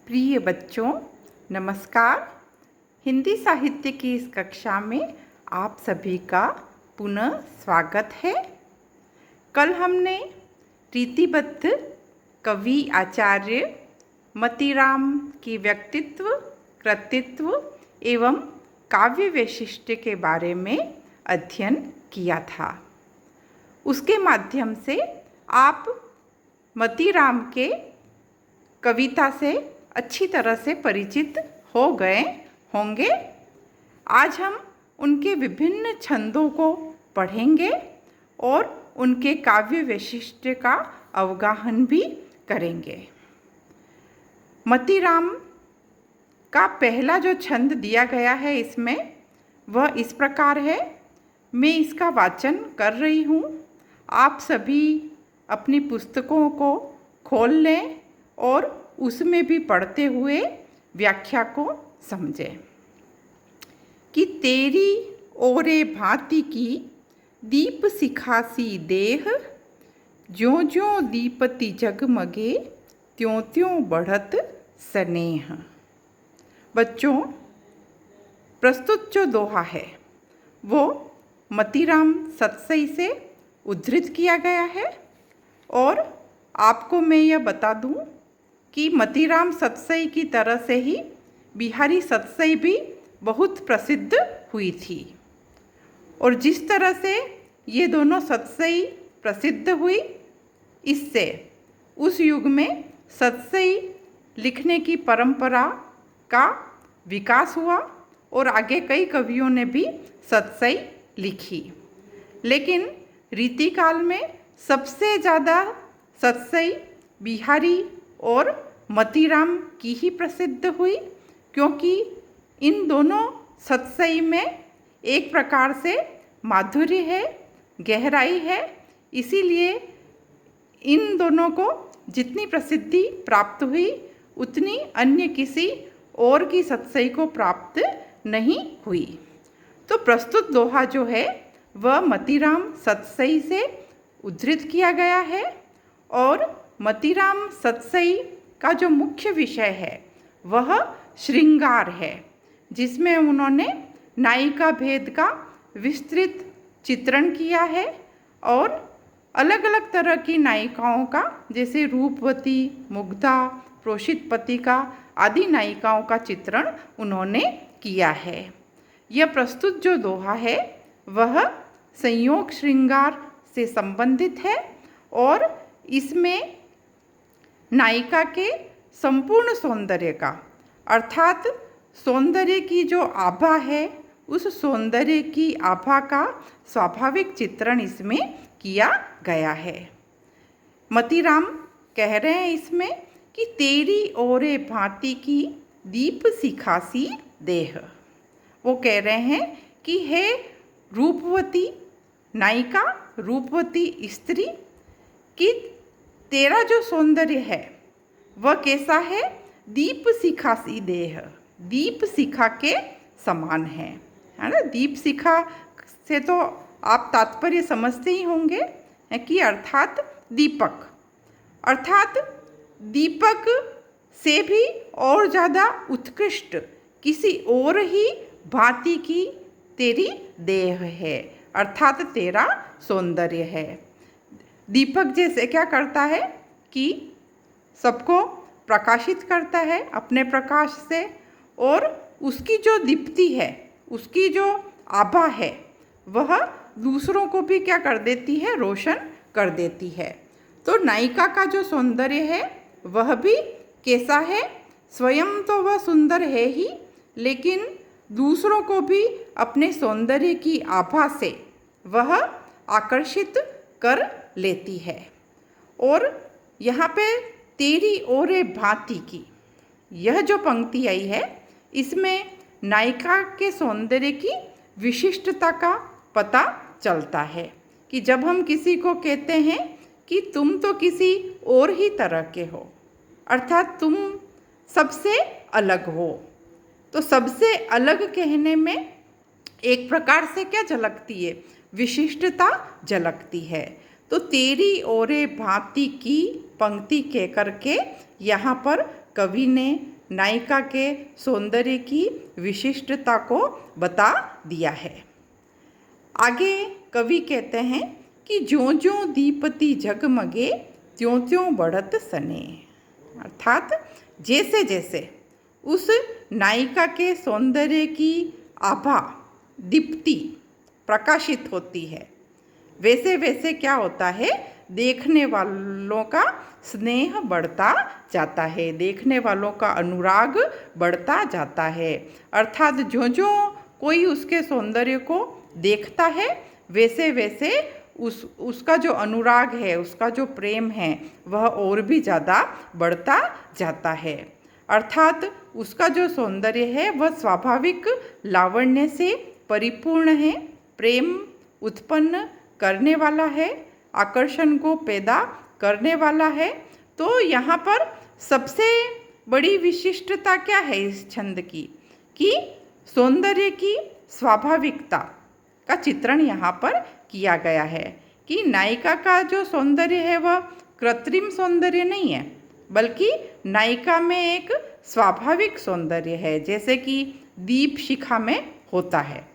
प्रिय बच्चों, नमस्कार। हिंदी साहित्य की इस कक्षा में आप सभी का पुनः स्वागत है। कल हमने रीतिबद्ध कवि आचार्य मतीराम की व्यक्तित्व, कृतित्व एवं काव्य वैशिष्ट्य के बारे में अध्ययन किया था। उसके माध्यम से आप मतीराम के कविता से अच्छी तरह से परिचित हो गए होंगे। आज हम उनके विभिन्न छंदों को पढ़ेंगे और उनके काव्य वैशिष्ट्य का अवगाहन भी करेंगे। मतीराम का पहला जो छंद दिया गया है इसमें वह इस प्रकार है। मैं इसका वाचन कर रही हूँ। आप सभी अपनी पुस्तकों को खोल लें और उसमें भी पढ़ते हुए व्याख्या को समझें। कि तेरी ओरे भांति की दीप सिखासी देह, ज्यों ज्यों दीपति जगमगे त्यों त्यों बढ़त स्नेह। बच्चों, प्रस्तुत जो दोहा है वो मतीराम सतसई से उद्धृत किया गया है और आपको मैं यह बता दूं कि मतीराम सतसई की तरह से ही बिहारी सतसई भी बहुत प्रसिद्ध हुई थी। और जिस तरह से ये दोनों सतसई प्रसिद्ध हुई, इससे उस युग में सतसई लिखने की परंपरा का विकास हुआ और आगे कई कवियों ने भी सतसई लिखी। लेकिन रीतिकाल में सबसे ज़्यादा सतसई बिहारी और मतीराम की ही प्रसिद्ध हुई, क्योंकि इन दोनों सतसई में एक प्रकार से माधुर्य है, गहराई है। इसीलिए इन दोनों को जितनी प्रसिद्धि प्राप्त हुई उतनी अन्य किसी और की सतसई को प्राप्त नहीं हुई। तो प्रस्तुत दोहा जो है वह मतीराम सतसई से उद्धृत किया गया है और मतीराम सतसई का जो मुख्य विषय है वह श्रृंगार है, जिसमें उन्होंने नायिका भेद का विस्तृत चित्रण किया है और अलग अलग तरह की नायिकाओं का, जैसे रूपवती, मुग्धा, प्रोषितपतिका आदि नायिकाओं का चित्रण उन्होंने किया है। यह प्रस्तुत जो दोहा है वह संयोग श्रृंगार से संबंधित है और इसमें नायिका के संपूर्ण सौंदर्य का, अर्थात सौंदर्य की जो आभा है उस सौंदर्य की आभा का स्वाभाविक चित्रण इसमें किया गया है। मतीराम कह रहे हैं इसमें कि तेरी ओरे भांति की दीप सिखासी देह। वो कह रहे हैं कि हे रूपवती नायिका, रूपवती स्त्री, कि तेरा जो सौंदर्य है वह कैसा है? दीप शिखा सी देह, दीप शिखा के समान है ना। दीप शिखा से तो आप तात्पर्य समझते ही होंगे कि अर्थात दीपक, अर्थात दीपक से भी और ज़्यादा उत्कृष्ट किसी और ही भांति की तेरी देह है, अर्थात तेरा सौंदर्य है। दीपक जैसे क्या करता है कि सबको प्रकाशित करता है अपने प्रकाश से, और उसकी जो दीप्ति है, उसकी जो आभा है, वह दूसरों को भी क्या कर देती है? रोशन कर देती है। तो नायिका का जो सौंदर्य है वह भी कैसा है? स्वयं तो वह सुंदर है ही, लेकिन दूसरों को भी अपने सौंदर्य की आभा से वह आकर्षित कर लेती है। और यहाँ पे तेरी ओरे भांति की यह जो पंक्ति आई है, इसमें नायिका के सौंदर्य की विशिष्टता का पता चलता है कि जब हम किसी को कहते हैं कि तुम तो किसी और ही तरह के हो, अर्थात तुम सबसे अलग हो, तो सबसे अलग कहने में एक प्रकार से क्या झलकती है? विशिष्टता झलकती है। तो तेरी ओरे भांति की पंक्ति कह करके यहाँ पर कवि ने नायिका के सौंदर्य की विशिष्टता को बता दिया है। आगे कवि कहते हैं कि ज्यों ज्यों दीपति जगमगे त्यों त्यों बढ़त सने, अर्थात जैसे जैसे उस नायिका के सौंदर्य की आभा दीप्ति प्रकाशित होती है, वैसे वैसे क्या होता है, देखने वालों का स्नेह बढ़ता जाता है, देखने वालों का अनुराग बढ़ता जाता है। अर्थात जो जो कोई उसके सौंदर्य को देखता है वैसे वैसे उसका जो अनुराग है, उसका जो प्रेम है, वह और भी ज़्यादा बढ़ता जाता है। अर्थात उसका जो सौंदर्य है वह स्वाभाविक लावण्य से परिपूर्ण है, प्रेम उत्पन्न करने वाला है, आकर्षण को पैदा करने वाला है। तो यहाँ पर सबसे बड़ी विशिष्टता क्या है इस छंद की, कि सौंदर्य की स्वाभाविकता का चित्रण यहाँ पर किया गया है, कि नायिका का जो सौंदर्य है वह कृत्रिम सौंदर्य नहीं है, बल्कि नायिका में एक स्वाभाविक सौंदर्य है, जैसे कि दीप शिखा में होता है,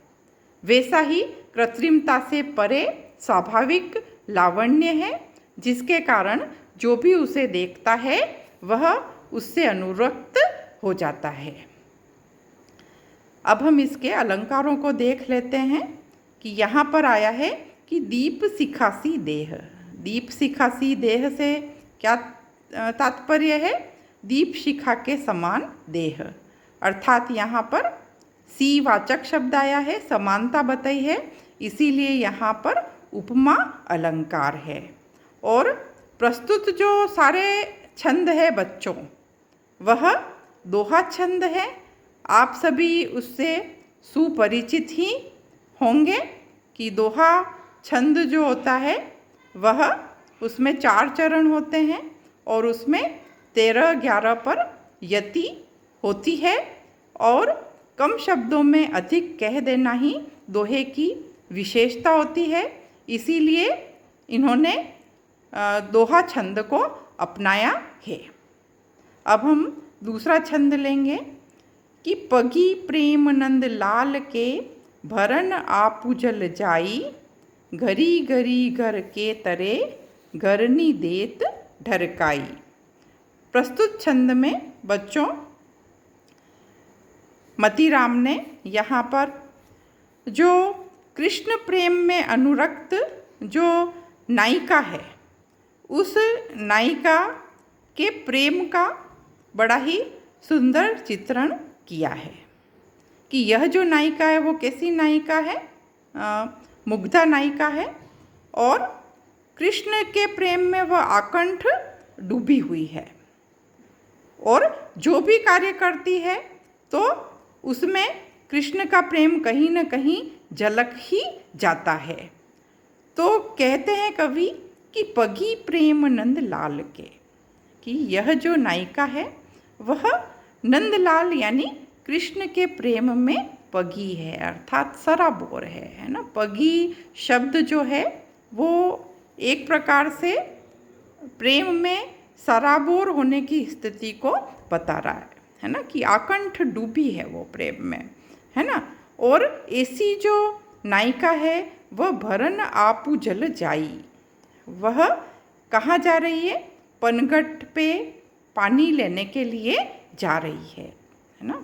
वैसा ही कृत्रिमता से परे स्वाभाविक लावण्य है, जिसके कारण जो भी उसे देखता है वह उससे अनुरक्त हो जाता है। अब हम इसके अलंकारों को देख लेते हैं कि यहाँ पर आया है कि दीप शिखासी देह। दीप शिखासी देह से क्या तात्पर्य है? दीप शिखा के समान देह, अर्थात यहाँ पर सी वाचक शब्द आया है, समानता बताई है, इसीलिए यहाँ पर उपमा अलंकार है। और प्रस्तुत जो सारे छंद है बच्चों, वह दोहा छंद है। आप सभी उससे सुपरिचित ही होंगे कि दोहा छंद जो होता है वह उसमें 4 चरण होते हैं और उसमें 13-11 पर यति होती है और कम शब्दों में अधिक कह देना ही दोहे की विशेषता होती है। इसीलिए इन्होंने दोहा छंद को अपनाया है। अब हम दूसरा छंद लेंगे कि पगी प्रेम नंद लाल के भरन आपु जल जाई, घरी घरी घर के तरे घरनी देत ढरकाई। प्रस्तुत छंद में बच्चों मतीराम ने यहाँ पर जो कृष्ण प्रेम में अनुरक्त जो नायिका है, उस नायिका के प्रेम का बड़ा ही सुंदर चित्रण किया है कि यह जो नायिका है वो कैसी नायिका है, मुग्धा नायिका है और कृष्ण के प्रेम में वह आकंठ डूबी हुई है और जो भी कार्य करती है तो उसमें कृष्ण का प्रेम कहीं न कहीं झलक ही जाता है। तो कहते हैं कवि कि पगी प्रेम नंद लाल के, कि यह जो नायिका है वह नंदलाल यानी कृष्ण के प्रेम में पगी है, अर्थात सराबोर है ना। पगी शब्द जो है वो एक प्रकार से प्रेम में सराबोर होने की स्थिति को बता रहा है ना, कि आकंठ डूबी है वो प्रेम में, है ना। और ऐसी जो नायिका है वह भरन आपु जल जाई, वह कहाँ जा रही है? पनघट पे पानी लेने के लिए जा रही है ना।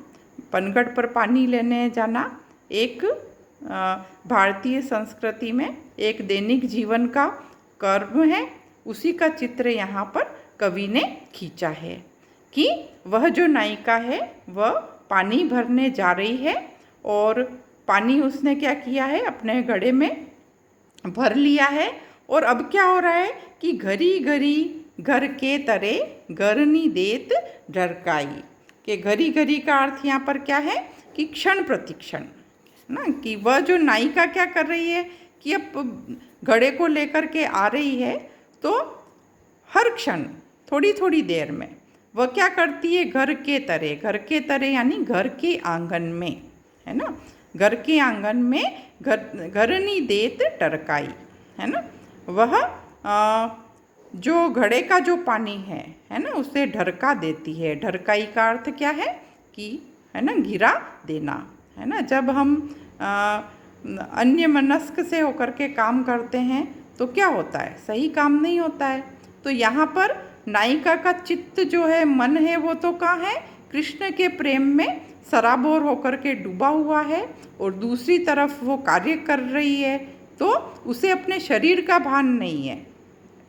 पनघट पर पानी लेने जाना एक भारतीय संस्कृति में एक दैनिक जीवन का कर्म है, उसी का चित्र यहाँ पर कवि ने खींचा है कि वह जो नायिका है वह पानी भरने जा रही है और पानी उसने क्या किया है, अपने घड़े में भर लिया है। और अब क्या हो रहा है कि घरी घरी घर के तरे घरनी देत ढरकाई, कि घरी घरी का अर्थ यहाँ पर क्या है कि क्षण प्रतिक्षण ना, कि वह जो नायिका क्या कर रही है कि अब घड़े को लेकर के आ रही है तो हर क्षण थोड़ी थोड़ी देर में वह क्या करती है, घर के तरे यानी घर के आंगन में, है ना, घर के आंगन में घरनी देत टरकाई, है ना। वह जो घड़े का जो पानी है ना, उसे ढरका देती है। ढरकाई का अर्थ क्या है कि है ना, गिरा देना, है ना। जब हम अन्य मनस्क से होकर के काम करते हैं तो क्या होता है, सही काम नहीं होता है। तो यहाँ पर नायिका का चित्त जो है, मन है, वो तो कहाँ है, कृष्ण के प्रेम में सराबोर होकर के डूबा हुआ है, और दूसरी तरफ वो कार्य कर रही है तो उसे अपने शरीर का भान नहीं है।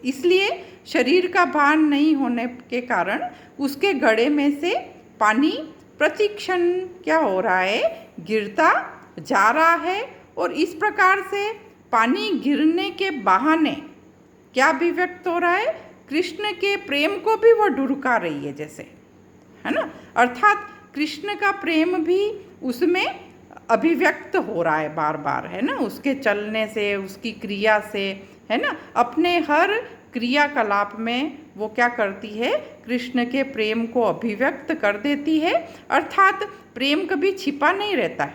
इसलिए शरीर का भान नहीं होने के कारण उसके घड़े में से पानी प्रतिक्षण क्या हो रहा है, गिरता जा रहा है। और इस प्रकार से पानी गिरने के बहाने क्या अभिव्यक्त हो रहा है, कृष्ण के प्रेम को भी वो ढुड़का रही है जैसे, है ना। अर्थात कृष्ण का प्रेम भी उसमें अभिव्यक्त हो रहा है बार बार, है ना, उसके चलने से, उसकी क्रिया से, है ना। अपने हर क्रियाकलाप में वो क्या करती है, कृष्ण के प्रेम को अभिव्यक्त कर देती है। अर्थात प्रेम कभी छिपा नहीं रहता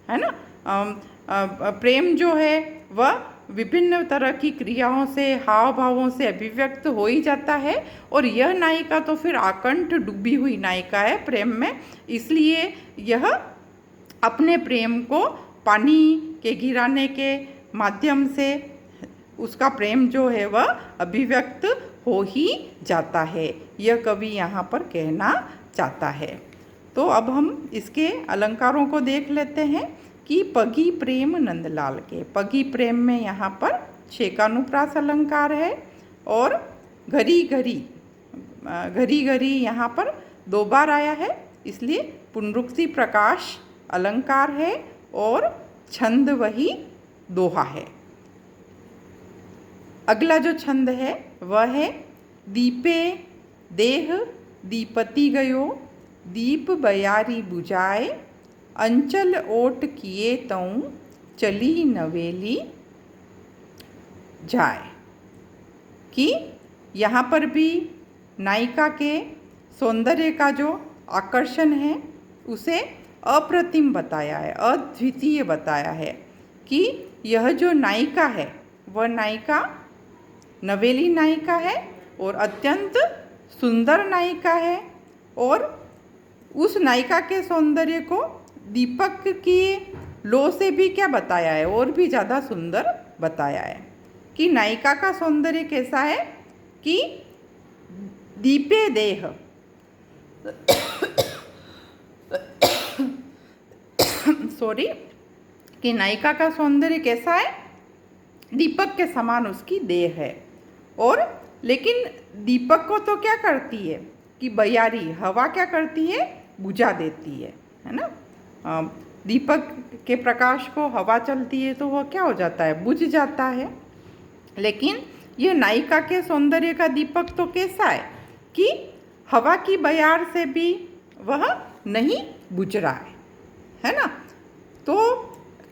है ना। प्रेम जो है वह विभिन्न तरह की क्रियाओं से, हाव भावों से अभिव्यक्त हो ही जाता है। और यह नायिका तो फिर आकंठ डूबी हुई नायिका है प्रेम में, इसलिए यह अपने प्रेम को पानी के गिराने के माध्यम से उसका प्रेम जो है वह अभिव्यक्त हो ही जाता है, यह कवि यहाँ पर कहना चाहता है। तो अब हम इसके अलंकारों को देख लेते हैं कि पगी प्रेम नंदलाल के। पगी प्रेम में यहाँ पर शेकानुप्रास अलंकार है, और घरी घरी, घरी घरी यहाँ पर 2 बार आया है, इसलिए पुनरुक्ति प्रकाश अलंकार है, और छंद वही दोहा है। अगला जो छंद है वह है दीपे देह दीपति गयो, दीप बयारी बुझाए, अंचल ओट किए तऊँ चली नवेली जाए। कि यहाँ पर भी नायिका के सौंदर्य का जो आकर्षण है उसे अप्रतिम बताया है, अद्वितीय बताया है। कि यह जो नायिका है वह नायिका नवेली नायिका है, और अत्यंत सुंदर नायिका है। और उस नायिका के सौंदर्य को दीपक की लो से भी क्या बताया है, और भी ज़्यादा सुंदर बताया है। कि नायिका का सौंदर्य कैसा है, कि दीपे देह सॉरी, कि नायिका का सौंदर्य कैसा है, दीपक के समान उसकी देह है। और लेकिन दीपक को तो क्या करती है कि बयारी हवा क्या करती है, बुझा देती है ना। दीपक के प्रकाश को हवा चलती है तो वह क्या हो जाता है, बुझ जाता है। लेकिन ये नायिका के सौंदर्य का दीपक तो कैसा है कि हवा की बयार से भी वह नहीं बुझ रहा है ना। तो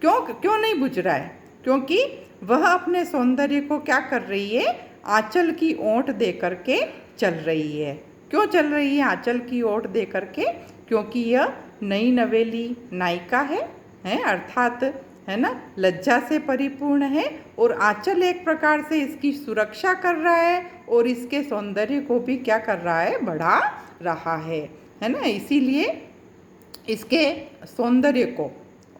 क्यों नहीं बुझ रहा है, क्योंकि वह अपने सौंदर्य को क्या कर रही है, आंचल की ओट दे करके चल रही है। क्यों चल रही है आंचल की ओट दे करके, क्योंकि यह नई नवेली नायिका है अर्थात है ना, लज्जा से परिपूर्ण है, और आंचल एक प्रकार से इसकी सुरक्षा कर रहा है, और इसके सौंदर्य को भी क्या कर रहा है, बढ़ा रहा है ना। इसीलिए इसके सौंदर्य को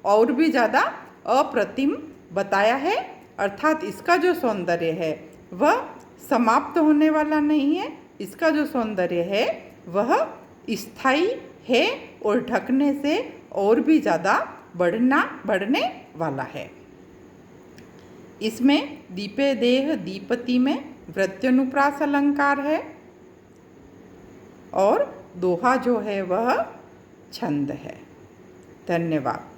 और भी ज़्यादा अप्रतिम बताया है। अर्थात इसका जो सौंदर्य है वह समाप्त होने वाला नहीं है, इसका जो सौंदर्य है वह स्थायी है, और ढकने से और भी ज़्यादा बढ़ने वाला है। इसमें दीपे देह दीपति में वृत्त्यनुप्रास अलंकार है, और दोहा जो है वह छंद है। धन्यवाद।